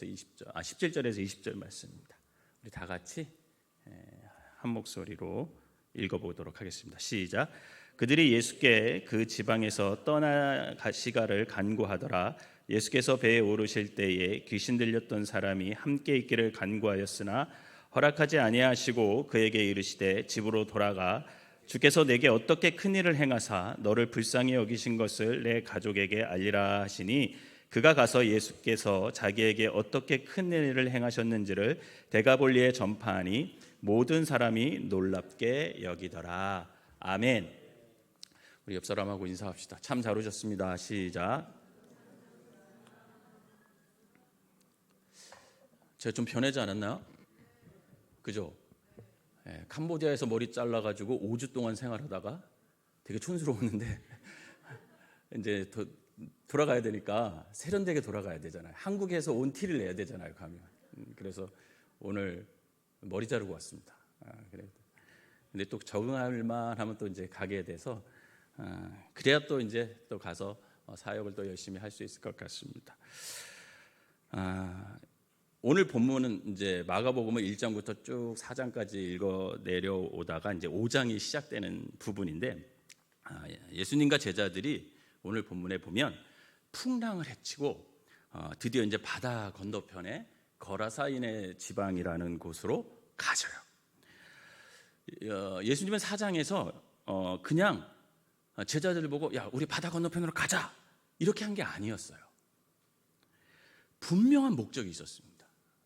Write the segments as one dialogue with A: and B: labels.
A: 20절, 17절에서 20절 말씀입니다. 우리 다 같이 한 목소리로 읽어보도록 하겠습니다. 시작. 그들이 예수께 그 지방에서 떠나가시가를 간구하더라. 예수께서 배에 오르실 때에 귀신 들렸던 사람이 함께 있기를 간구하였으나 허락하지 아니하시고 그에게 이르시되 집으로 돌아가 주께서 내게 어떻게 큰 일을 행하사 너를 불쌍히 여기신 것을 내 가족에게 알리라 하시니 그가 가서 예수께서 자기에게 어떻게 큰 일을 행하셨는지를 데가볼리에 전파하니 모든 사람이 놀랍게 여기더라. 아멘. 우리 옆 사람하고 인사합시다. 참 잘 오셨습니다. 시작. 제가 좀 변하지 않았나요? 그죠? 캄보디아에서 머리 잘라가지고 5주 동안 생활하다가 되게 촌스러웠는데 이제 돌아가야 되니까 세련되게 돌아가야 되잖아요. 한국에서 온 티를 내야 되잖아요, 가면. 그래서 오늘 머리 자르고 왔습니다. 근데 또 적응할 만하면 또 이제 가게 돼서 그래야 또 이제 또 가서 사역을 또 열심히 할 수 있을 것 같습니다. 오늘 본문은 이제 마가복음은 1장부터 쭉 4장까지 읽어 내려오다가 이제 5장이 시작되는 부분인데 예수님과 제자들이 오늘 본문에 보면 풍랑을 헤치고 드디어 이제 바다 건너편에 거라사인의 지방이라는 곳으로 가셔요. 예수님은 4장에서 그냥 제자들을 보고 야 우리 바다 건너편으로 가자 이렇게 한 게 아니었어요. 분명한 목적이 있었습니다.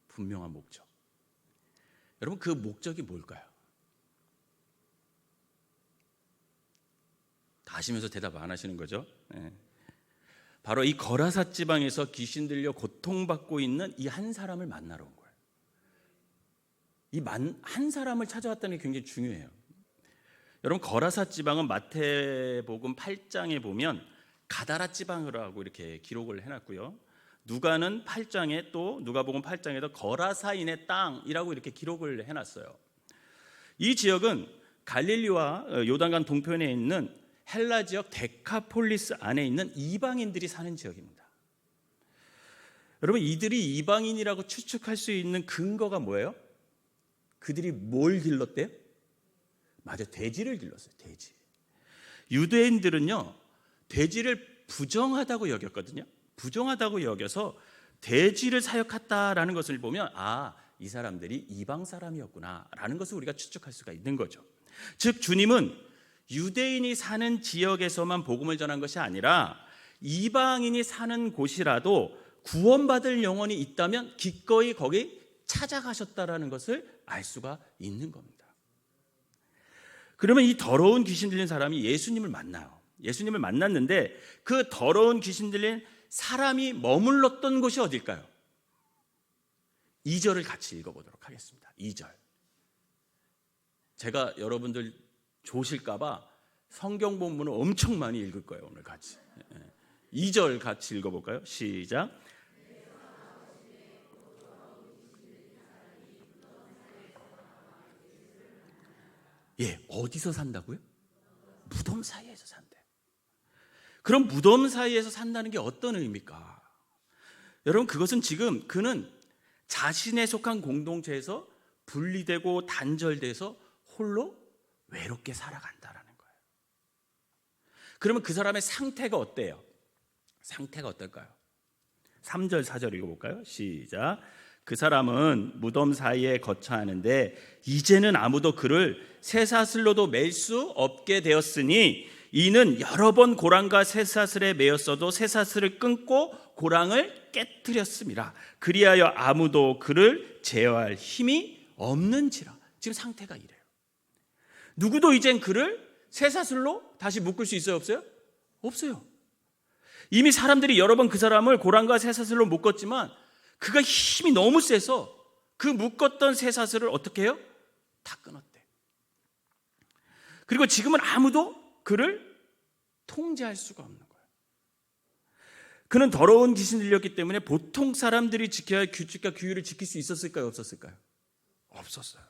A: 분명한 목적. 여러분 그 목적이 뭘까요? 다 아시면서 대답 안 하시는 거죠? 네. 바로 이 거라사 지방에서 귀신 들려 고통받고 있는 이 한 사람을 만나러 온 거예요. 이 한 사람을 찾아왔다는 게 굉장히 중요해요. 여러분 거라사 지방은 마태복음 8장에 보면 가다라 지방이라고 이렇게 기록을 해놨고요. 누가는 8장에 또 누가복음 8장에도 거라사인의 땅이라고 이렇게 기록을 해놨어요. 이 지역은 갈릴리와 요단강 동편에 있는 헬라 지역 데카폴리스 안에 있는 이방인들이 사는 지역입니다. 여러분 이들이 이방인이라고 추측할 수 있는 근거가 뭐예요? 그들이 뭘 길렀대요? 맞아요. 돼지를 길렀어요. 돼지. 유대인들은요 돼지를 부정하다고 여겼거든요. 부정하다고 여겨서 돼지를 사역했다라는 것을 보면 이 사람들이 이방 사람이었구나라는 것을 우리가 추측할 수가 있는 거죠. 즉 주님은 유대인이 사는 지역에서만 복음을 전한 것이 아니라 이방인이 사는 곳이라도 구원받을 영혼이 있다면 기꺼이 거기 찾아가셨다라는 것을 알 수가 있는 겁니다. 그러면 이 더러운 귀신 들린 사람이 예수님을 만나요. 예수님을 만났는데 그 더러운 귀신 들린 사람이 머물렀던 곳이 어딜까요? 2절을 같이 읽어보도록 하겠습니다. 2절. 제가 여러분들 좋으실까 봐 성경 본문을 엄청 많이 읽을 거예요. 오늘 같이 2절 같이 읽어볼까요? 시작. 어디서 산다고요? 무덤 사이에서 산대. 그럼 무덤 사이에서 산다는 게 어떤 의미입니까? 여러분 그것은 지금 그는 자신에 속한 공동체에서 분리되고 단절돼서 홀로 외롭게 살아간다라는 거예요. 그러면 그 사람의 상태가 어때요? 상태가 어떨까요? 3절 4절 읽어볼까요? 시작. 그 사람은 무덤 사이에 거처하는데 이제는 아무도 그를 쇠사슬로도 맬 수 없게 되었으니 이는 여러 번 고랑과 쇠사슬에 매였어도 쇠사슬을 끊고 고랑을 깨뜨렸습니다. 그리하여 아무도 그를 제어할 힘이 없는지라. 지금 상태가 이래요. 누구도 이젠 그를 쇠사슬로 다시 묶을 수 있어요? 없어요? 없어요. 이미 사람들이 여러 번 그 사람을 고랑과 쇠사슬로 묶었지만 그가 힘이 너무 세서 그 묶었던 쇠사슬을 어떻게 해요? 다 끊었대. 그리고 지금은 아무도 그를 통제할 수가 없는 거예요. 그는 더러운 귀신 들렸기 때문에 보통 사람들이 지켜야 할 규칙과 규율을 지킬 수 있었을까요? 없었을까요? 없었어요.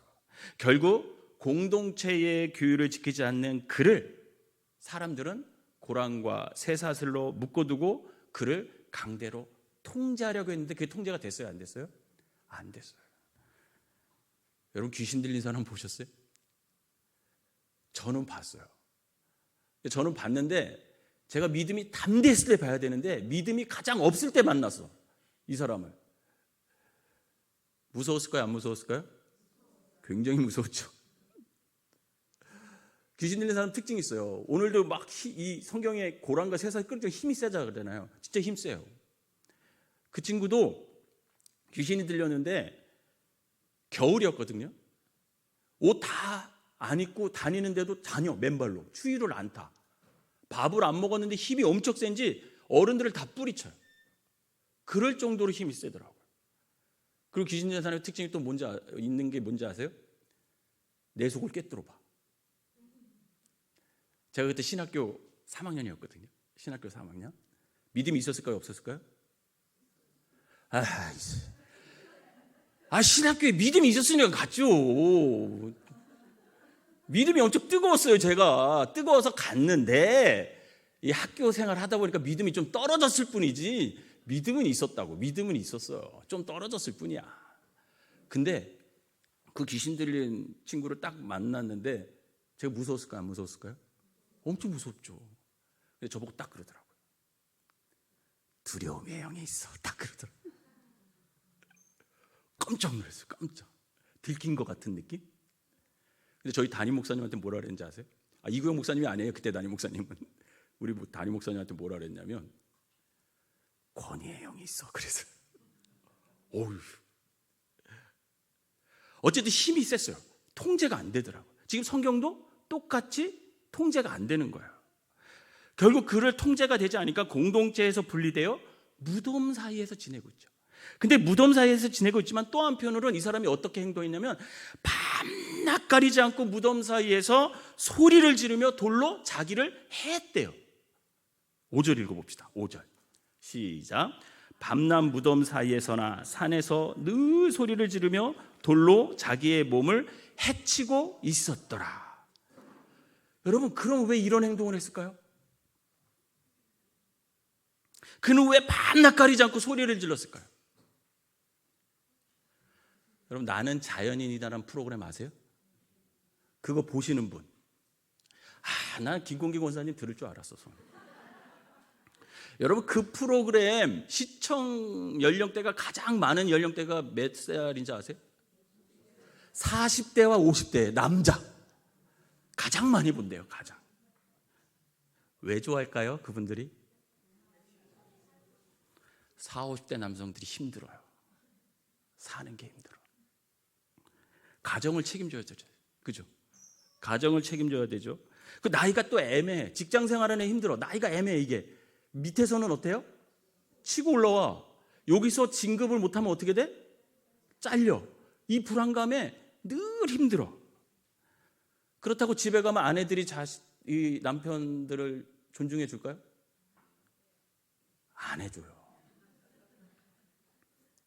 A: 결국 공동체의 규율을 지키지 않는 그를 사람들은 고랑과 쇠사슬로 묶어두고 그를 강제로 통제하려고 했는데 그게 통제가 됐어요? 안 됐어요? 안 됐어요. 여러분 귀신 들린 사람 보셨어요? 저는 봤어요. 저는 봤는데 제가 믿음이 담대했을 때 봐야 되는데 믿음이 가장 없을 때 만났어. 이 사람을. 무서웠을까요? 안 무서웠을까요? 굉장히 무서웠죠. 귀신 들린 사람 특징이 있어요. 오늘도 막 이 성경에 고랑과 쇠사슬 끌 때 힘이 세자 그러잖아요. 진짜 힘 세요. 그 친구도 귀신이 들렸는데 겨울이었거든요. 옷 다 안 입고 다니는데도 다녀. 맨발로 추위를 안 타. 밥을 안 먹었는데 힘이 엄청 센지 어른들을 다 뿌리쳐요. 그럴 정도로 힘이 세더라고요. 그리고 귀신 들린 사람의 특징이 또 있는 게 뭔지 아세요? 내 속을 꿰뚫어 봐. 제가 그때 신학교 3학년이었거든요. 신학교 3학년. 믿음이 있었을까요? 없었을까요? 신학교에 믿음이 있었으니까 갔죠. 믿음이 엄청 뜨거웠어요. 제가 뜨거워서 갔는데 이 학교 생활 하다 보니까 믿음이 좀 떨어졌을 뿐이지 믿음은 있었다고. 믿음은 있었어요. 좀 떨어졌을 뿐이야. 근데 그 귀신 들린 친구를 딱 만났는데 제가 무서웠을까요? 안 무서웠을까요? 엄청 무섭죠. 근데 저보고 딱 그러더라고요. 두려움의 영이 있어. 딱 그러더라고요. 깜짝 놀랐어요. 깜짝. 들킨 것 같은 느낌? 근데 저희 담임 목사님한테 뭐라 그랬는지 아세요? 이구영 목사님이 아니에요. 그때 담임 목사님은. 우리 담임 목사님한테 뭐라 그랬냐면 권위의 영이 있어. 그래서 어휴. 어쨌든 힘이 셌어요. 통제가 안 되더라고요. 지금 성경도 똑같이 통제가 안 되는 거예요. 결국 그를 통제가 되지 않으니까 공동체에서 분리되어 무덤 사이에서 지내고 있죠. 근데 무덤 사이에서 지내고 있지만 또 한편으로는 이 사람이 어떻게 행동했냐면 밤낮 가리지 않고 무덤 사이에서 소리를 지르며 돌로 자기를 해했대요. 5절 읽어봅시다. 5절 시작. 밤낮 무덤 사이에서나 산에서 늘 소리를 지르며 돌로 자기의 몸을 해치고 있었더라. 여러분 그럼 왜 이런 행동을 했을까요? 그는 왜 밤낮 가리지 않고 소리를 질렀을까요? 여러분 나는 자연인이다라는 프로그램 아세요? 그거 보시는 분. 난 김공기 권사님 들을 줄 알았어서. 여러분 그 프로그램 시청 연령대가 가장 많은 연령대가 몇 살인지 아세요? 40대와 50대 남자 가장 많이 본대요. 가장. 왜 좋아할까요? 그분들이 40, 50대 남성들이 힘들어요. 사는 게 힘들어. 가정을 책임져야 되죠. 그죠? 가정을 책임져야 되죠. 그 나이가 또 애매해. 직장 생활하는 애 힘들어. 나이가 애매해 이게. 밑에서는 어때요? 치고 올라와. 여기서 진급을 못하면 어떻게 돼? 잘려. 이 불안감에 늘 힘들어. 그렇다고 집에 가면 아내들이 이 남편들을 존중해 줄까요? 안 해줘요.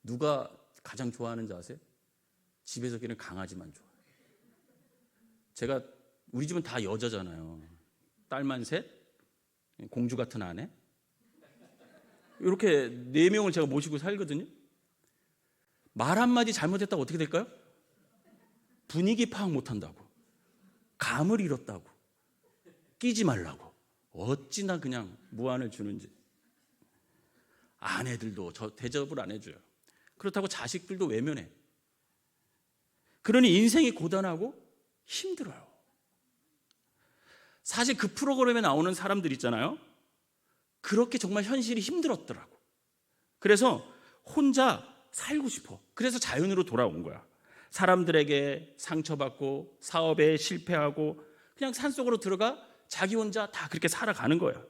A: 누가 가장 좋아하는지 아세요? 집에서 기르는 강아지만 좋아해요. 제가 우리 집은 다 여자잖아요. 딸만 셋, 공주 같은 아내. 이렇게 4명을 제가 모시고 살거든요. 말 한마디 잘못했다고 어떻게 될까요? 분위기 파악 못한다고. 감을 잃었다고. 끼지 말라고. 어찌나 그냥 무안을 주는지. 아내들도 저 대접을 안 해줘요. 그렇다고 자식들도 외면해. 그러니 인생이 고단하고 힘들어요. 사실 그 프로그램에 나오는 사람들 있잖아요. 그렇게 정말 현실이 힘들었더라고. 그래서 혼자 살고 싶어. 그래서 자연으로 돌아온 거야. 사람들에게 상처받고 사업에 실패하고 그냥 산속으로 들어가 자기 혼자 다 그렇게 살아가는 거예요.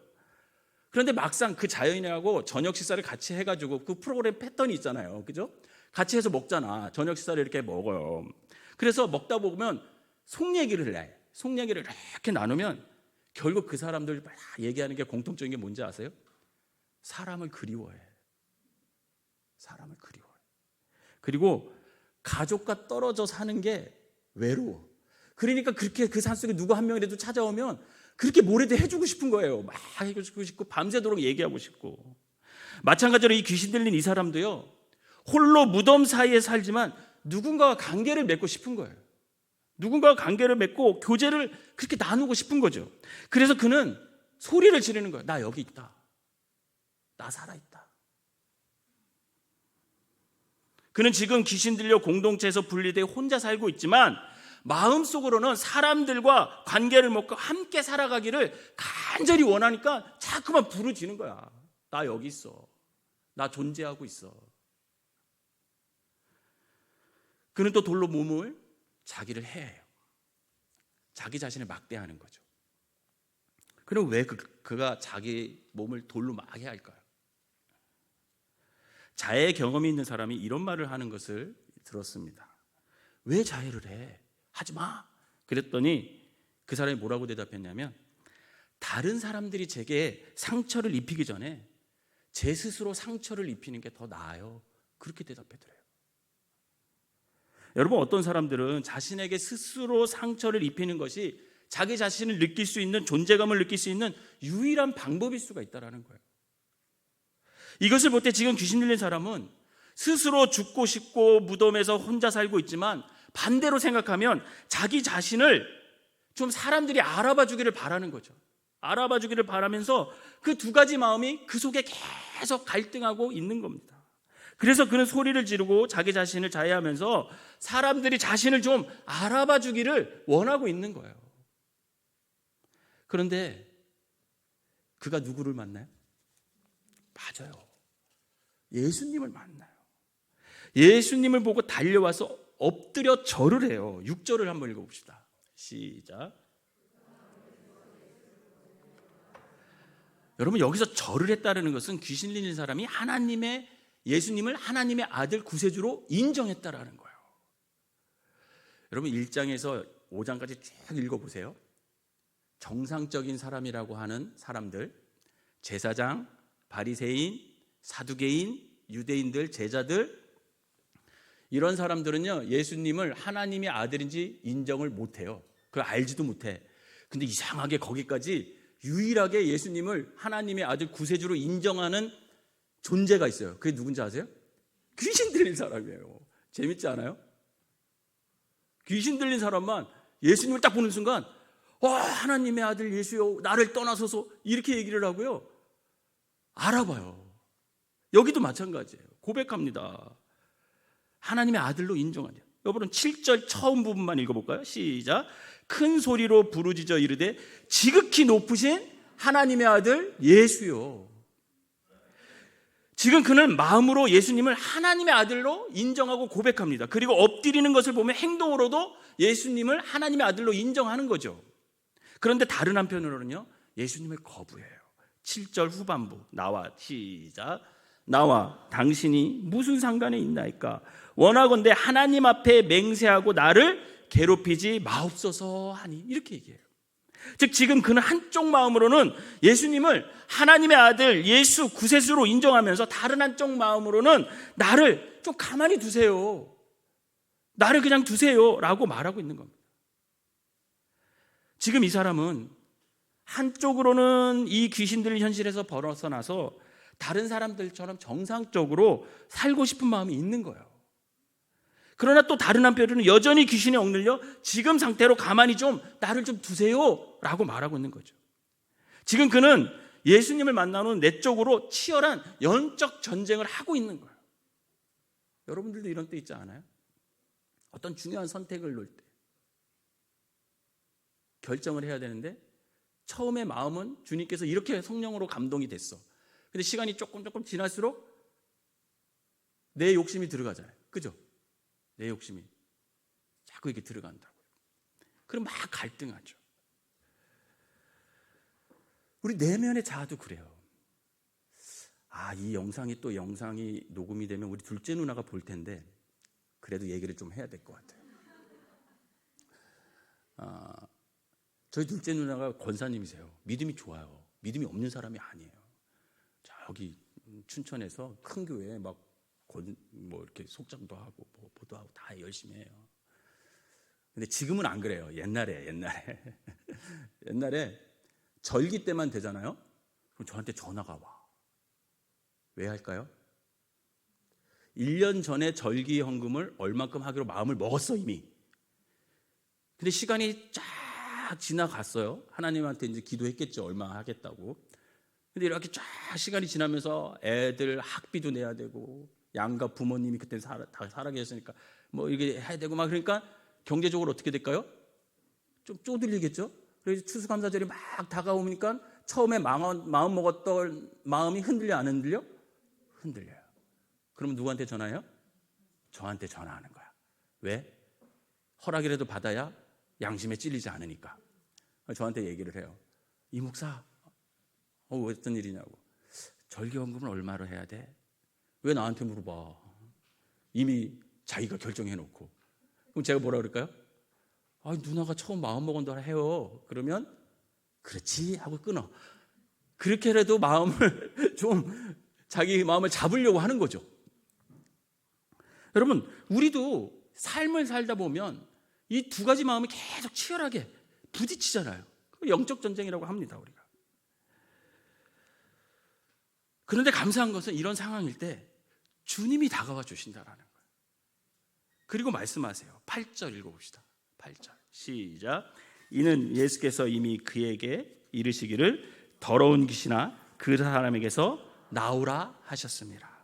A: 그런데 막상 그 자연인하고 저녁 식사를 같이 해가지고 그 프로그램 패턴이 있잖아요. 그죠? 같이 해서 먹잖아. 저녁 식사를 이렇게 먹어요. 그래서 먹다 보면 속 얘기를 해. 속 얘기를 이렇게 나누면 결국 그 사람들 막 얘기하는 게 공통적인 게 뭔지 아세요? 사람을 그리워해. 사람을 그리워해. 그리고 가족과 떨어져 사는 게 외로워. 그러니까 그렇게 그 산속에 누구 한 명이라도 찾아오면 그렇게 뭐라도 해주고 싶은 거예요. 막 해주고 싶고 밤새도록 얘기하고 싶고. 마찬가지로 이 귀신 들린 이 사람도요, 홀로 무덤 사이에 살지만 누군가와 관계를 맺고 싶은 거예요. 누군가와 관계를 맺고 교제를 그렇게 나누고 싶은 거죠. 그래서 그는 소리를 지르는 거예요. 나 여기 있다. 나 살아있다. 그는 지금 귀신 들려 공동체에서 분리되어 혼자 살고 있지만 마음속으로는 사람들과 관계를 맺고 함께 살아가기를 간절히 원하니까 자꾸만 부르짖는 거야. 나 여기 있어. 나 존재하고 있어. 그는 또 돌로 몸을 자기를 해해요. 자기 자신을 막대하는 거죠. 그럼 왜 그가 자기 몸을 돌로 막 해야 할까요? 자해 경험이 있는 사람이 이런 말을 하는 것을 들었습니다. 왜 자해를 해? 하지 마. 그랬더니 그 사람이 뭐라고 대답했냐면, 다른 사람들이 제게 상처를 입히기 전에 제 스스로 상처를 입히는 게 더 나아요. 그렇게 대답하더래요. 여러분, 어떤 사람들은 자신에게 스스로 상처를 입히는 것이 자기 자신을 느낄 수 있는, 존재감을 느낄 수 있는 유일한 방법일 수가 있다는 거예요. 이것을 볼 때 지금 귀신 들린 사람은 스스로 죽고 싶고 무덤에서 혼자 살고 있지만, 반대로 생각하면 자기 자신을 좀 사람들이 알아봐 주기를 바라는 거죠. 알아봐 주기를 바라면서 그 두 가지 마음이 그 속에 계속 갈등하고 있는 겁니다. 그래서 그는 소리를 지르고 자기 자신을 자해하면서 사람들이 자신을 좀 알아봐 주기를 원하고 있는 거예요. 그런데 그가 누구를 만나요? 맞아요. 예수님을 만나요. 예수님을 보고 달려와서 엎드려 절을 해요. 6절을 한번 읽어봅시다. 시작. 여러분, 여기서 절을 했다는 것은 귀신 들린 사람이 예수님을 하나님의 아들 구세주로 인정했다라는 거예요. 여러분, 1장에서 5장까지 쭉 읽어보세요. 정상적인 사람이라고 하는 사람들, 제사장, 바리새인, 사두개인, 유대인들, 제자들, 이런 사람들은요, 예수님을 하나님의 아들인지 인정을 못해요. 그걸 알지도 못해. 근데 이상하게 거기까지 유일하게 예수님을 하나님의 아들 구세주로 인정하는 존재가 있어요. 그게 누군지 아세요? 귀신 들린 사람이에요. 재밌지 않아요? 귀신 들린 사람만 예수님을 딱 보는 순간, 하나님의 아들 예수여, 나를 떠나소서, 이렇게 얘기를 하고요, 알아봐요. 여기도 마찬가지예요. 고백합니다. 하나님의 아들로 인정하냐. 여러분, 7절 처음 부분만 읽어볼까요? 시작. 큰 소리로 부르짖어 이르되 지극히 높으신 하나님의 아들 예수요. 지금 그는 마음으로 예수님을 하나님의 아들로 인정하고 고백합니다. 그리고 엎드리는 것을 보면 행동으로도 예수님을 하나님의 아들로 인정하는 거죠. 그런데 다른 한편으로는요, 예수님을 거부해요. 7절 후반부 나와, 시작. 나와 당신이 무슨 상관이 있나이까? 원하건대 하나님 앞에 맹세하고 나를 괴롭히지 마옵소서 하니, 이렇게 얘기해요. 즉 지금 그는 한쪽 마음으로는 예수님을 하나님의 아들 예수 구세주로 인정하면서 다른 한쪽 마음으로는 나를 좀 가만히 두세요, 나를 그냥 두세요 라고 말하고 있는 겁니다. 지금 이 사람은 한쪽으로는 이 귀신 들린 현실에서 벗어나서 다른 사람들처럼 정상적으로 살고 싶은 마음이 있는 거예요. 그러나 또 다른 한편으로는 여전히 귀신에 억눌려 지금 상태로 가만히 좀 나를 좀 두세요 라고 말하고 있는 거죠. 지금 그는 예수님을 만나는 내적으로 치열한 영적 전쟁을 하고 있는 거예요. 여러분들도 이런 때 있지 않아요? 어떤 중요한 선택을 놓을 때 결정을 해야 되는데 처음에 마음은 주님께서 이렇게 성령으로 감동이 됐어. 근데 시간이 조금 지날수록 내 욕심이 들어가잖아요. 그죠? 내 욕심이 자꾸 이렇게 들어간다고요. 그럼 막 갈등하죠. 우리 내면의 자아도 그래요. 이 영상이 녹음이 되면 우리 둘째 누나가 볼 텐데 그래도 얘기를 좀 해야 될 것 같아요. 저희 둘째 누나가 권사님이세요. 믿음이 좋아요. 믿음이 없는 사람이 아니에요. 저기 춘천에서 큰 교회에 이렇게 속장도 하고 보도하고 다 열심히 해요. 근데 지금은 안 그래요. 옛날에 절기 때만 되잖아요. 그럼 저한테 전화가 와. 왜 할까요? 1년 전에 절기 헌금을 얼마큼 하기로 마음을 먹었어 이미. 근데 시간이 쫙 지나갔어요. 하나님한테 이제 기도했겠죠. 얼마 하겠다고. 근데 이렇게 쫙 시간이 지나면서 애들 학비도 내야 되고 양가 부모님이 그때 다 살아계셨으니까 뭐 이게 해야 되고 막 그러니까 경제적으로 어떻게 될까요? 좀 쪼들리겠죠. 그래서 추수감사절이 막 다가오니까 처음에 마음 먹었던 마음이 흔들려 안 흔들려? 흔들려요. 그러면 누구한테 전화해요? 저한테 전화하는 거야. 왜? 허락이라도 받아야 양심에 찔리지 않으니까. 저한테 얘기를 해요. 이 목사, 어떤 일이냐고. 절기헌금을 얼마로 해야 돼? 왜 나한테 물어봐? 이미 자기가 결정해놓고. 그럼 제가 뭐라 그럴까요? 누나가 처음 마음먹은 대로 해요. 그러면 그렇지 하고 끊어. 그렇게라도 마음을 좀 자기 마음을 잡으려고 하는 거죠. 여러분, 우리도 삶을 살다 보면 이 두 가지 마음이 계속 치열하게 부딪히잖아요. 영적 전쟁이라고 합니다, 우리가. 그런데 감사한 것은 이런 상황일 때 주님이 다가와 주신다라는 거예요. 그리고 말씀하세요. 8절 읽어봅시다. 8절 시작. 이는 예수께서 이미 그에게 이르시기를 더러운 귀신아 그 사람에게서 나오라 하셨습니다.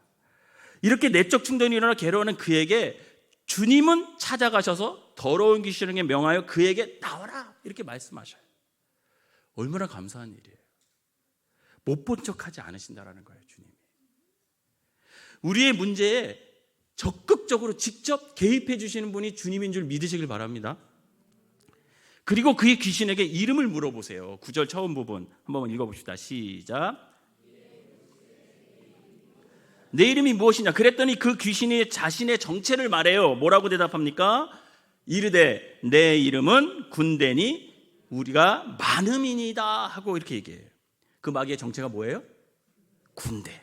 A: 이렇게 내적 충동이 일어나 괴로워하는 그에게 주님은 찾아가셔서 더러운 귀신에게 명하여 그에게 나와라 이렇게 말씀하셔요. 얼마나 감사한 일이에요. 못 본 척하지 않으신다라는 거예요. 주님이 우리의 문제에 적극적으로 직접 개입해 주시는 분이 주님인 줄 믿으시길 바랍니다. 그리고 그의 귀신에게 이름을 물어보세요. 9절 처음 부분 한번 읽어봅시다. 시작. 내 이름이 무엇이냐? 그랬더니 그 귀신이 자신의 정체를 말해요. 뭐라고 대답합니까? 이르되 내 이름은 군대니 우리가 많음이니이다 하고 이렇게 얘기해요. 그 마귀의 정체가 뭐예요? 군대.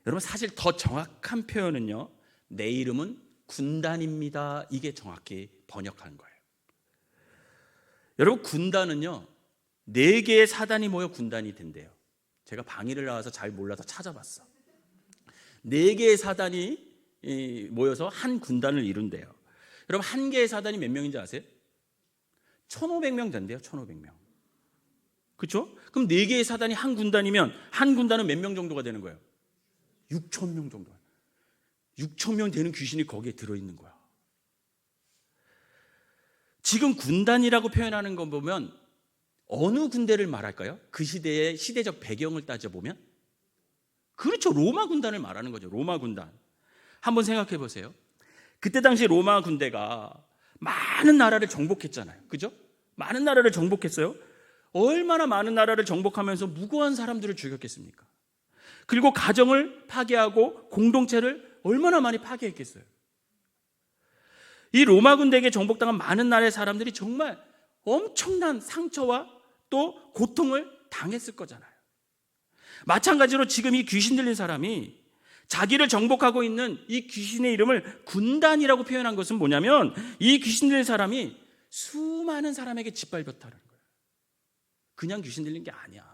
A: 여러분 사실 더 정확한 표현은요, 내 이름은 군단입니다. 이게 정확히 번역한 거예요. 여러분 군단은요 4개의 사단이 모여 군단이 된대요. 제가 방위를 나와서 잘 몰라서 찾아봤어. 4개의 사단이 모여서 한 군단을 이룬대요. 여러분 한 개의 사단이 몇 명인지 아세요? 1,500명 된대요. 1,500명. 그렇죠? 그럼 4개의 사단이 한 군단이면 한 군단은 몇 명 정도가 되는 거예요? 6,000명 정도. 6,000명 되는 귀신이 거기에 들어있는 거야. 지금 군단이라고 표현하는 거 보면 어느 군대를 말할까요? 그 시대의 시대적 배경을 따져보면 그렇죠. 로마 군단을 말하는 거죠. 로마 군단. 한번 생각해 보세요. 그때 당시 로마 군대가 많은 나라를 정복했잖아요. 그죠? 많은 나라를 정복했어요. 얼마나 많은 나라를 정복하면서 무고한 사람들을 죽였겠습니까? 그리고 가정을 파괴하고 공동체를 얼마나 많이 파괴했겠어요. 이 로마 군대에게 정복당한 많은 나라의 사람들이 정말 엄청난 상처와 또 고통을 당했을 거잖아요. 마찬가지로 지금 이 귀신 들린 사람이 자기를 정복하고 있는 이 귀신의 이름을 군단이라고 표현한 것은 뭐냐면 이 귀신 들린 사람이 수많은 사람에게 짓밟혔다는 거예요. 그냥 귀신 들린 게 아니야.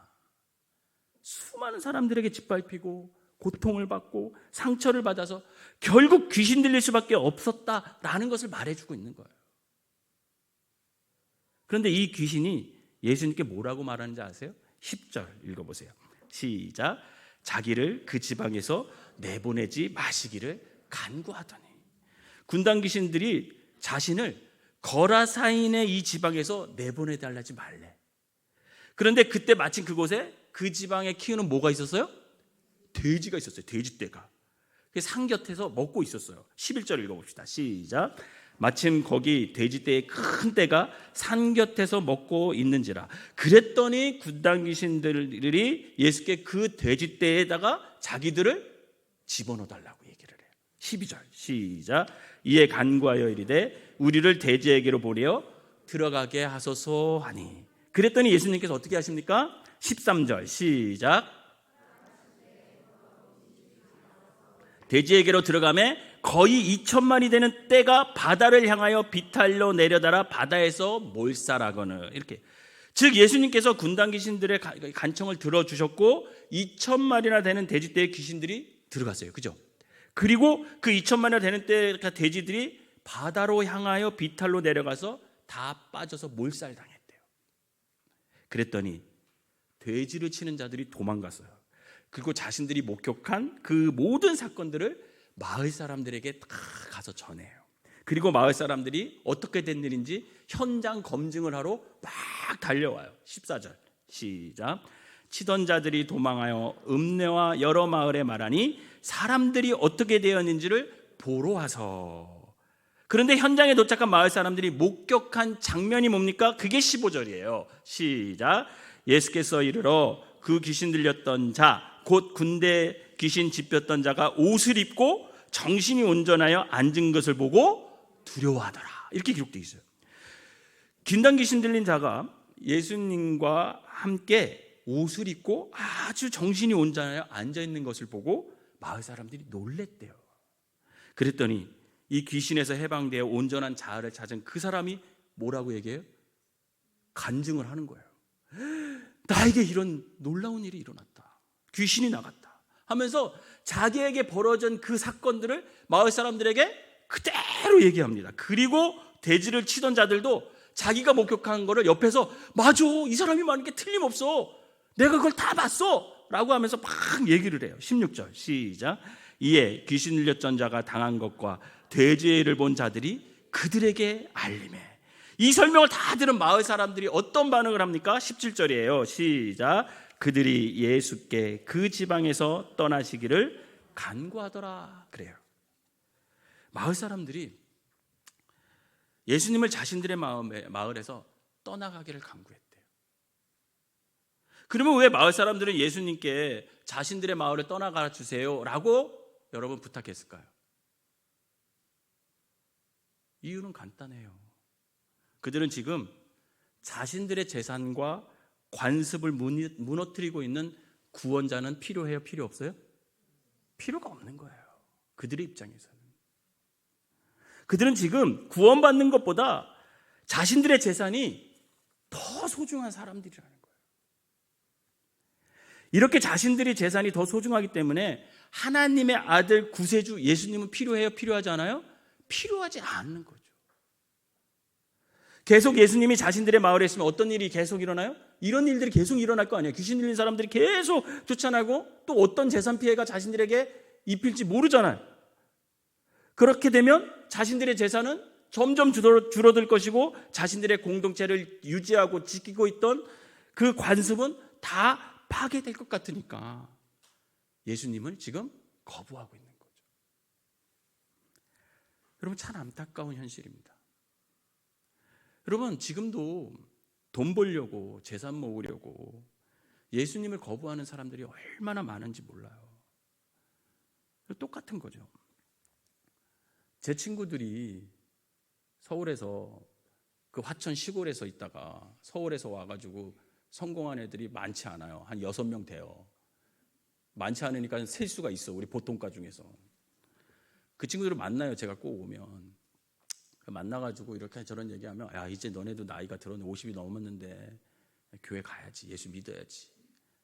A: 수많은 사람들에게 짓밟히고 고통을 받고 상처를 받아서 결국 귀신 들릴 수밖에 없었다라는 것을 말해주고 있는 거예요. 그런데 이 귀신이 예수님께 뭐라고 말하는지 아세요? 10절 읽어보세요. 시작. 자기를 그 지방에서 내보내지 마시기를 간구하더니. 군단 귀신들이 자신을 거라사인의 이 지방에서 내보내달라지 말래. 그런데 그때 마침 그곳에 그 지방에 키우는 뭐가 있었어요? 돼지가 있었어요. 돼지떼가. 산 곁에서 먹고 있었어요. 11절 읽어봅시다. 시작. 마침 거기 돼지떼의 큰 떼가 산 곁에서 먹고 있는지라. 그랬더니 군단 귀신들이 예수께 그 돼지떼에다가 자기들을 집어넣어달라고 얘기를 해요. 12절 시작. 이에 간구하여 이르되 우리를 돼지에게로 보내어 들어가게 하소서 하니. 그랬더니 예수님께서 어떻게 하십니까? 13절 시작. 돼지에게로 들어가매 거의 2,000마리 되는 떼가 바다를 향하여 비탈로 내려달아 바다에서 몰살하거늘. 이렇게 즉 예수님께서 군단 귀신들의 간청을 들어주셨고 2,000마리나 되는 돼지떼의 귀신들이 들어갔어요. 그죠? 그리고 그 2,000마리나 되는 돼지들이 바다로 향하여 비탈로 내려가서 다 빠져서 몰살당했대요. 그랬더니 돼지를 치는 자들이 도망갔어요. 그리고 자신들이 목격한 그 모든 사건들을 마을 사람들에게 다 가서 전해요. 그리고 마을 사람들이 어떻게 된 일인지 현장 검증을 하러 막 달려와요. 14절 시작. 치던 자들이 도망하여 읍내와 여러 마을에 말하니 사람들이 어떻게 되었는지를 보러 와서. 그런데 현장에 도착한 마을 사람들이 목격한 장면이 뭡니까? 그게 15절이에요. 시작. 예수께서 이르러 그 귀신 들렸던 자, 곧 군대 귀신 집혔던 자가 옷을 입고 정신이 온전하여 앉은 것을 보고 두려워하더라. 이렇게 기록되어 있어요. 군단 귀신 들린 자가 예수님과 함께 옷을 입고 아주 정신이 온전하여 앉아있는 것을 보고 마을 사람들이 놀랬대요. 그랬더니 이 귀신에서 해방되어 온전한 자아를 찾은 그 사람이 뭐라고 얘기해요? 간증을 하는 거예요. 나에게 이런 놀라운 일이 일어났다. 귀신이 나갔다 하면서 자기에게 벌어진 그 사건들을 마을 사람들에게 그대로 얘기합니다. 그리고 돼지를 치던 자들도 자기가 목격한 거를 옆에서 맞아, 이 사람이 말하는 게 틀림없어, 내가 그걸 다 봤어 라고 하면서 막 얘기를 해요. 16절 시작. 이에 귀신 들렸던 자가 당한 것과 돼지의 일을 본 자들이 그들에게 알림해. 이 설명을 다 들은 마을 사람들이 어떤 반응을 합니까? 17절이에요. 시작. 그들이 예수께 그 지방에서 떠나시기를 간구하더라. 그래요. 마을 사람들이 예수님을 자신들의 마을에서 떠나가기를 간구했대요. 그러면 왜 마을 사람들은 예수님께 자신들의 마을을 떠나가 주세요 라고 여러분 부탁했을까요? 이유는 간단해요. 그들은 지금 자신들의 재산과 관습을 무너뜨리고 있는 구원자는 필요해요? 필요 없어요? 필요가 없는 거예요. 그들의 입장에서는. 그들은 지금 구원받는 것보다 자신들의 재산이 더 소중한 사람들이라는 거예요. 이렇게 자신들의 재산이 더 소중하기 때문에 하나님의 아들 구세주 예수님은 필요해요? 필요하지 않아요? 필요하지 않는 거죠. 계속 예수님이 자신들의 마을에 있으면 어떤 일이 계속 일어나요? 이런 일들이 계속 일어날 거 아니에요. 귀신 들린 사람들이 계속 쫓아나고 또 어떤 재산 피해가 자신들에게 입힐지 모르잖아요. 그렇게 되면 자신들의 재산은 점점 줄어들 것이고 자신들의 공동체를 유지하고 지키고 있던 그 관습은 다 파괴될 것 같으니까 예수님을 지금 거부하고 있는 거죠. 여러분, 참 안타까운 현실입니다. 여러분, 지금도 돈 벌려고 재산 모으려고 예수님을 거부하는 사람들이 얼마나 많은지 몰라요. 똑같은 거죠. 제 친구들이 서울에서 그 화천 시골에서 있다가 서울에서 와가지고 성공한 애들이 많지 않아요. 한 6명 돼요. 많지 않으니까 셀 수가 있어, 우리 보통과 중에서. 그 친구들을 만나요. 제가 꼭 오면 만나가지고 이렇게 저런 얘기하면, 야, 이제 너네도 나이가 들었네, 50이 넘었는데 교회 가야지, 예수 믿어야지.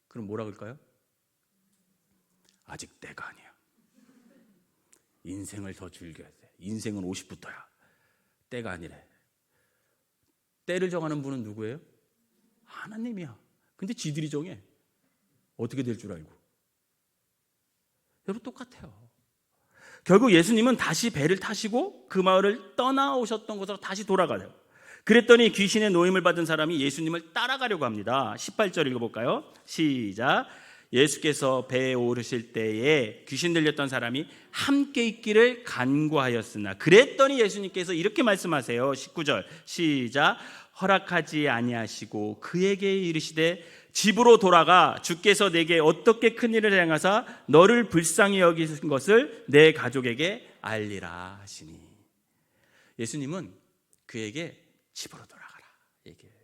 A: 그럼 뭐라 그럴까요? 아직 때가 아니야. 인생을 더 즐겨야 돼. 인생은 50부터야. 때가 아니래. 때를 정하는 분은 누구예요? 하나님이야. 근데 지들이 정해. 어떻게 될 줄 알고. 여러분, 똑같아요. 결국 예수님은 다시 배를 타시고 그 마을을 떠나오셨던 곳으로 다시 돌아가요. 그랬더니 귀신의 노임을 받은 사람이 예수님을 따라가려고 합니다. 18절 읽어볼까요? 시작. 예수께서 배에 오르실 때에 귀신 들렸던 사람이 함께 있기를 간구하였으나, 그랬더니 예수님께서 이렇게 말씀하세요. 19절 시작. 허락하지 아니하시고 그에게 이르시되 집으로 돌아가 주께서 내게 어떻게 큰 일을 행하사 너를 불쌍히 여기신 것을 내 가족에게 알리라 하시니. 예수님은 그에게 집으로 돌아가라 얘기해요.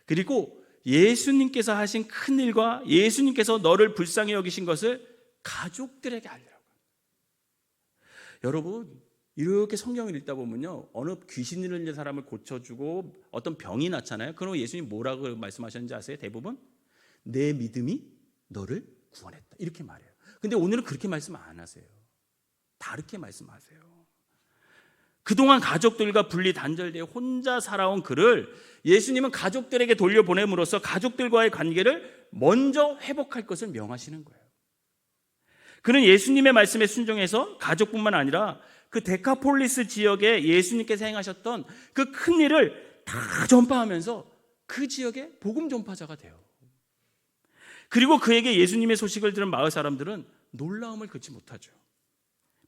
A: 그리고 예수님께서 하신 큰 일과 예수님께서 너를 불쌍히 여기신 것을 가족들에게 알리라고. 여러분, 이렇게 성경을 읽다 보면요, 어느 귀신 들린 사람을 고쳐주고 어떤 병이 났잖아요. 그럼 예수님 뭐라고 말씀하셨는지 아세요? 대부분 내 믿음이 너를 구원했다 이렇게 말해요. 근데 오늘은 그렇게 말씀 안 하세요. 다르게 말씀하세요. 그동안 가족들과 분리 단절되어 혼자 살아온 그를 예수님은 가족들에게 돌려보냄으로써 가족들과의 관계를 먼저 회복할 것을 명하시는 거예요. 그는 예수님의 말씀에 순종해서 가족뿐만 아니라 그 데카폴리스 지역에 예수님께서 행하셨던 그 큰 일을 다 전파하면서 그 지역의 복음 전파자가 돼요. 그리고 그에게 예수님의 소식을 들은 마을 사람들은 놀라움을 금치 못하죠.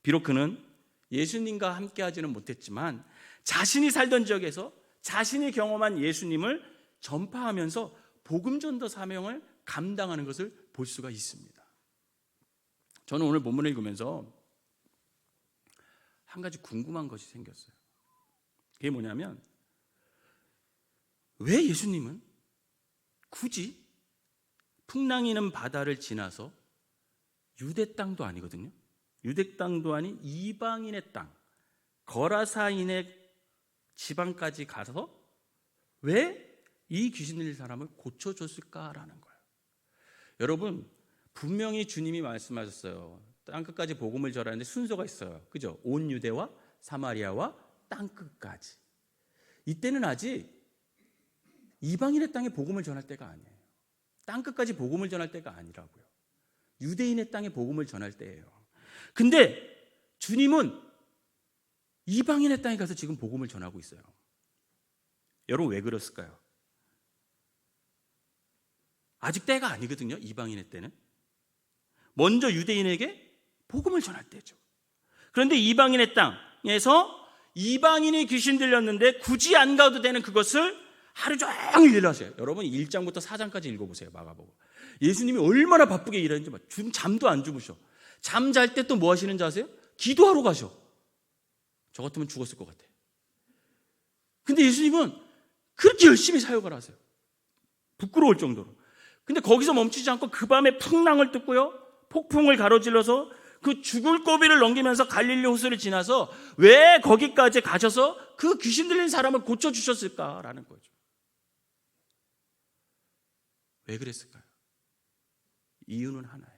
A: 비록 그는 예수님과 함께 하지는 못했지만 자신이 살던 지역에서 자신이 경험한 예수님을 전파하면서 복음 전도 사명을 감당하는 것을 볼 수가 있습니다. 저는 오늘 본문을 읽으면서 한 가지 궁금한 것이 생겼어요. 그게 뭐냐면, 왜 예수님은 굳이 풍랑이는 바다를 지나서 유대 땅도 아니거든요. 유대 땅도 아닌 이방인의 땅, 거라사인의 지방까지 가서 왜 이 귀신 들린 사람을 고쳐줬을까라는 거예요. 여러분, 분명히 주님이 말씀하셨어요. 땅끝까지 복음을 전하는데 순서가 있어요. 그죠? 온 유대와 사마리아와 땅끝까지. 이때는 아직 이방인의 땅에 복음을 전할 때가 아니에요. 땅끝까지 복음을 전할 때가 아니라고요. 유대인의 땅에 복음을 전할 때예요. 근데 주님은 이방인의 땅에 가서 지금 복음을 전하고 있어요. 여러분, 왜 그랬을까요? 아직 때가 아니거든요. 이방인의 때는. 먼저 유대인에게 복음을 전할 때죠. 그런데 이방인의 땅에서 이방인이 귀신 들렸는데 굳이 안 가도 되는 그것을 하루 종일 일하세요. 여러분 1장부터 4장까지 읽어보세요. 마가복음. 예수님이 얼마나 바쁘게 일하는지 잠도 안 주무셔. 잠 잘 때 또 뭐 하시는지 아세요? 기도하러 가셔. 저 같으면 죽었을 것 같아요. 근데 예수님은 그렇게 열심히 사역을 하세요. 부끄러울 정도로. 근데 거기서 멈추지 않고 그 밤에 풍랑을 뜯고요, 폭풍을 가로질러서 그 죽을 고비를 넘기면서 갈릴리 호수를 지나서 왜 거기까지 가셔서 그 귀신 들린 사람을 고쳐주셨을까라는 거죠. 왜 그랬을까요? 이유는 하나예요.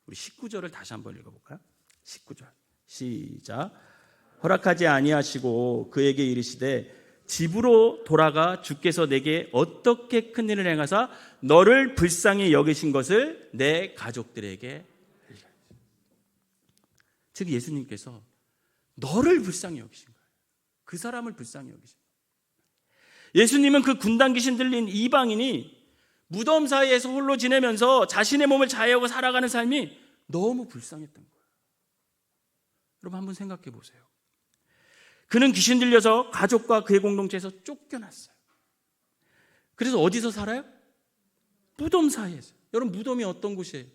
A: 우리 19절을 다시 한번 읽어볼까요? 19절 시작. 허락하지 아니하시고 그에게 이르시되 집으로 돌아가 주께서 내게 어떻게 큰 일을 행하사 너를 불쌍히 여기신 것을 내 가족들에게 알리라. 즉 예수님께서 너를 불쌍히 여기신 거예요. 그 사람을 불쌍히 여기신 거예요. 예수님은 그 군당 귀신 들린 이방인이 무덤 사이에서 홀로 지내면서 자신의 몸을 자해하고 살아가는 삶이 너무 불쌍했던 거예요. 여러분 한번 생각해 보세요. 그는 귀신 들려서 가족과 그의 공동체에서 쫓겨났어요. 그래서 어디서 살아요? 무덤 사이에서. 여러분 무덤이 어떤 곳이에요?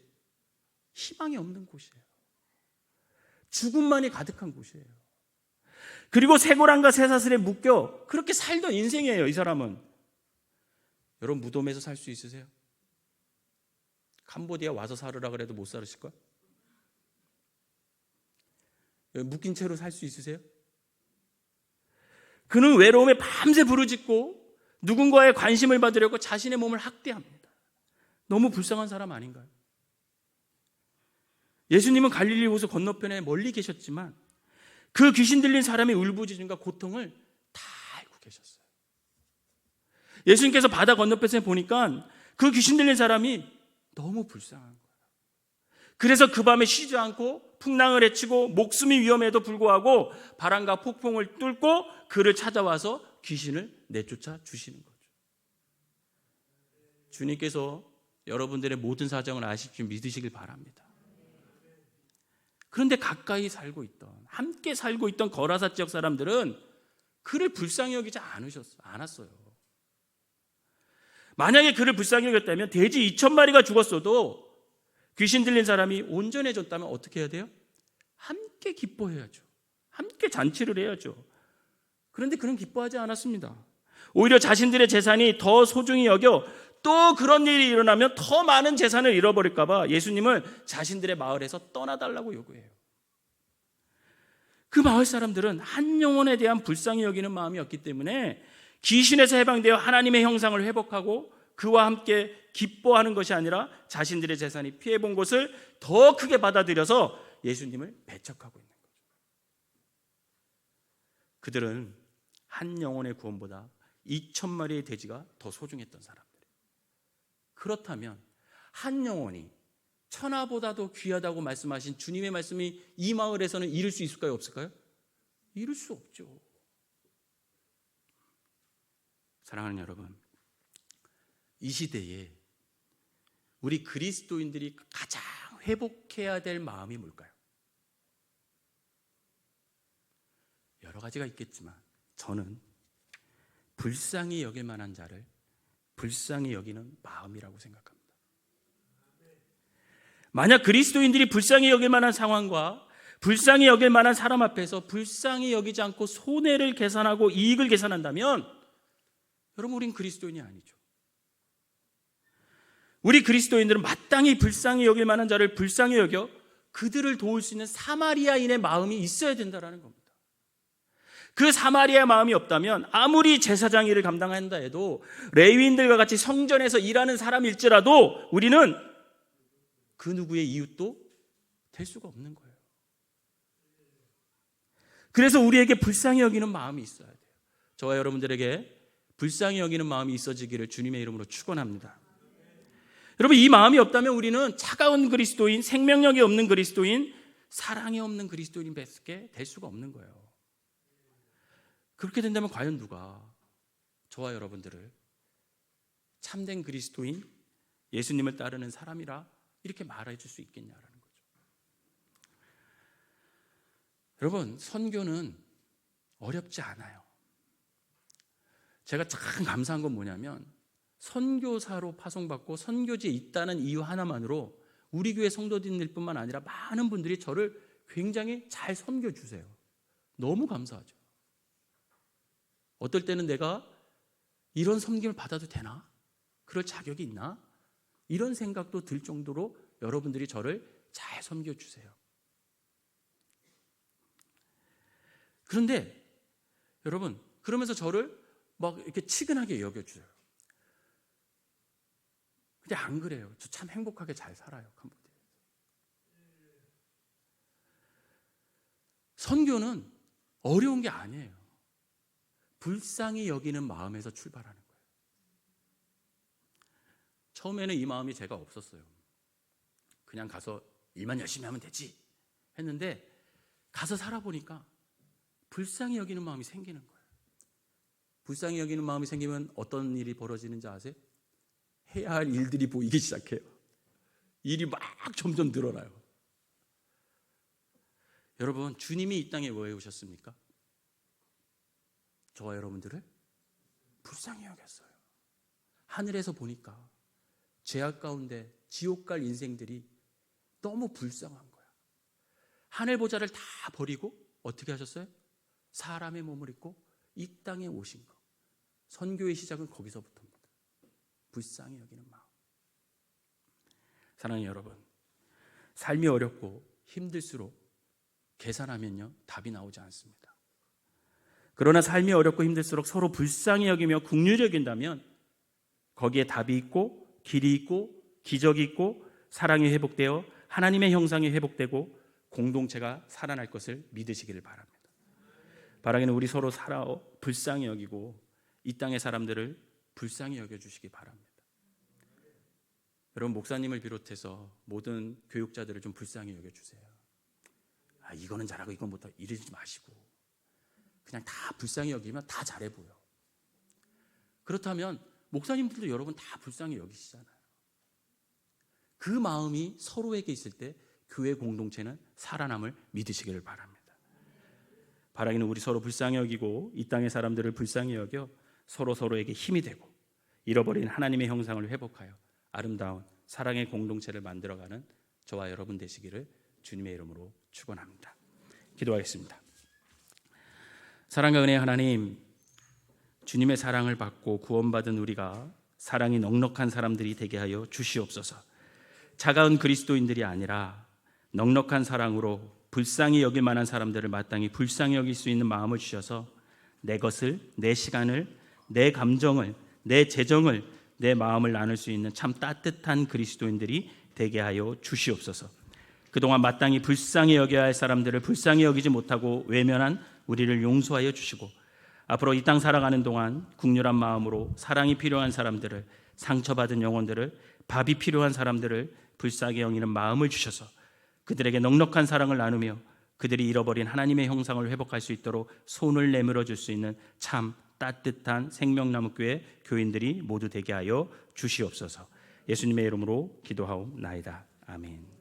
A: 희망이 없는 곳이에요. 죽음만이 가득한 곳이에요. 그리고 쇠고랑과 쇠사슬에 묶여 그렇게 살던 인생이에요. 이 사람은. 여러분 무덤에서 살 수 있으세요? 캄보디아 와서 살으라 그래도 못 살으실걸? 묶인 채로 살 수 있으세요? 그는 외로움에 밤새 부르짖고 누군가의 관심을 받으려고 자신의 몸을 학대합니다. 너무 불쌍한 사람 아닌가요? 예수님은 갈릴리 호수 건너편에 멀리 계셨지만 그 귀신 들린 사람의 울부짖음과 고통을 다 알고 계셨어요. 예수님께서 바다 건너편에 보니까 그 귀신 들린 사람이 너무 불쌍한 거예요. 그래서 그 밤에 쉬지 않고 풍랑을 헤치고 목숨이 위험해도 불구하고 바람과 폭풍을 뚫고 그를 찾아와서 귀신을 내쫓아 주시는 거죠. 주님께서 여러분들의 모든 사정을 아실 줄 믿으시길 바랍니다. 그런데 가까이 살고 있던, 함께 살고 있던 거라사 지역 사람들은 그를 불쌍히 여기지 않았어요. 만약에 그를 불쌍히 여겼다면 돼지 2,000마리가 죽었어도 귀신 들린 사람이 온전해졌다면 어떻게 해야 돼요? 함께 기뻐해야죠. 함께 잔치를 해야죠. 그런데 그는 기뻐하지 않았습니다. 오히려 자신들의 재산이 더 소중히 여겨 또 그런 일이 일어나면 더 많은 재산을 잃어버릴까 봐 예수님을 자신들의 마을에서 떠나달라고 요구해요. 그 마을 사람들은 한 영혼에 대한 불쌍히 여기는 마음이었기 때문에 귀신에서 해방되어 하나님의 형상을 회복하고 그와 함께 기뻐하는 것이 아니라 자신들의 재산이 피해본 것을 더 크게 받아들여서 예수님을 배척하고 있는 거죠. 그들은 한 영혼의 구원보다 2,000마리의 돼지가 더 소중했던 사람들이에요. 그렇다면 한 영혼이 천하보다도 귀하다고 말씀하신 주님의 말씀이 이 마을에서는 이룰 수 있을까요? 없을까요? 이룰 수 없죠. 사랑하는 여러분, 이 시대에 우리 그리스도인들이 가장 회복해야 될 마음이 뭘까요? 여러 가지가 있겠지만 저는 불쌍히 여길 만한 자를 불쌍히 여기는 마음이라고 생각합니다. 만약 그리스도인들이 불쌍히 여길 만한 상황과 불쌍히 여길 만한 사람 앞에서 불쌍히 여기지 않고 손해를 계산하고 이익을 계산한다면 여러분, 우린 그리스도인이 아니죠. 우리 그리스도인들은 마땅히 불쌍히 여길 만한 자를 불쌍히 여겨 그들을 도울 수 있는 사마리아인의 마음이 있어야 된다는 겁니다. 그 사마리아 마음이 없다면 아무리 제사장 일을 감당한다 해도 레위인들과 같이 성전에서 일하는 사람일지라도 우리는 그 누구의 이웃도 될 수가 없는 거예요. 그래서 우리에게 불쌍히 여기는 마음이 있어야 돼요. 저와 여러분들에게 불쌍히 여기는 마음이 있어지기를 주님의 이름으로 축원합니다. 여러분, 이 마음이 없다면 우리는 차가운 그리스도인, 생명력이 없는 그리스도인, 사랑이 없는 그리스도인밖에 될 수가 없는 거예요. 그렇게 된다면 과연 누가 저와 여러분들을 참된 그리스도인, 예수님을 따르는 사람이라 이렇게 말해 줄 수 있겠냐라는 거죠. 여러분, 선교는 어렵지 않아요. 제가 참 감사한 건 뭐냐면 선교사로 파송받고 선교지에 있다는 이유 하나만으로 우리 교회 성도님들 뿐만 아니라 많은 분들이 저를 굉장히 잘 섬겨주세요. 너무 감사하죠. 어떨 때는 내가 이런 섬김을 받아도 되나? 그럴 자격이 있나? 이런 생각도 들 정도로 여러분들이 저를 잘 섬겨주세요. 그런데 여러분, 그러면서 저를 막 이렇게 치근하게 여겨줘요. 근데 안 그래요. 저 참 행복하게 잘 살아요, 캄보디아에서. 선교는 어려운 게 아니에요. 불쌍히 여기는 마음에서 출발하는 거예요. 처음에는 이 마음이 제가 없었어요. 그냥 가서 일만 열심히 하면 되지 했는데 가서 살아보니까 불쌍히 여기는 마음이 생기는 거예요. 불쌍히 여기는 마음이 생기면 어떤 일이 벌어지는지 아세요? 해야 할 일들이 보이기 시작해요. 일이 막 점점 늘어나요. 여러분, 주님이 이 땅에 왜 오셨습니까? 저와 여러분들을 불쌍히 여겼어요. 하늘에서 보니까 죄악 가운데 지옥 갈 인생들이 너무 불쌍한 거야. 하늘 보좌를 다 버리고 어떻게 하셨어요? 사람의 몸을 입고 이 땅에 오신 거. 선교의 시작은 거기서부터입니다. 불쌍히 여기는 마음. 사랑하는 여러분, 삶이 어렵고 힘들수록 계산하면요, 답이 나오지 않습니다. 그러나 삶이 어렵고 힘들수록 서로 불쌍히 여기며 긍휼히 여긴다면 거기에 답이 있고 길이 있고 기적이 있고 사랑이 회복되어 하나님의 형상이 회복되고 공동체가 살아날 것을 믿으시기를 바랍니다. 바라기는 우리 서로 살아오 불쌍히 여기고 이 땅의 사람들을 불쌍히 여겨주시기 바랍니다. 여러분, 목사님을 비롯해서 모든 교육자들을 좀 불쌍히 여겨주세요. 이거는 잘하고 이건 못하고 이러지 마시고 그냥 다 불쌍히 여기면 다 잘해 보여. 그렇다면 목사님들도 여러분 다 불쌍히 여기시잖아요. 그 마음이 서로에게 있을 때 교회 공동체는 살아남을 믿으시기를 바랍니다. 바라기는 우리 서로 불쌍히 여기고 이 땅의 사람들을 불쌍히 여겨 서로에게 힘이 되고 잃어버린 하나님의 형상을 회복하여 아름다운 사랑의 공동체를 만들어가는 저와 여러분 되시기를 주님의 이름으로 축원합니다. 기도하겠습니다. 사랑과 은혜의 하나님, 주님의 사랑을 받고 구원받은 우리가 사랑이 넉넉한 사람들이 되게 하여 주시옵소서. 차가운 그리스도인들이 아니라 넉넉한 사랑으로 불쌍히 여길 만한 사람들을 마땅히 불쌍히 여길 수 있는 마음을 주셔서 내 것을, 내 시간을, 내 감정을, 내 재정을, 내 마음을 나눌 수 있는 참 따뜻한 그리스도인들이 되게 하여 주시옵소서. 그동안 마땅히 불쌍히 여겨야 할 사람들을 불쌍히 여기지 못하고 외면한 우리를 용서하여 주시고, 앞으로 이 땅 살아가는 동안 국률한 마음으로 사랑이 필요한 사람들을, 상처받은 영혼들을, 밥이 필요한 사람들을 불쌍히 여기는 마음을 주셔서 그들에게 넉넉한 사랑을 나누며 그들이 잃어버린 하나님의 형상을 회복할 수 있도록 손을 내밀어 줄 수 있는 참 따뜻한 생명나무교회 교인들이 모두 되게 하여 주시옵소서. 예수님의 이름으로 기도하옵나이다. 아멘.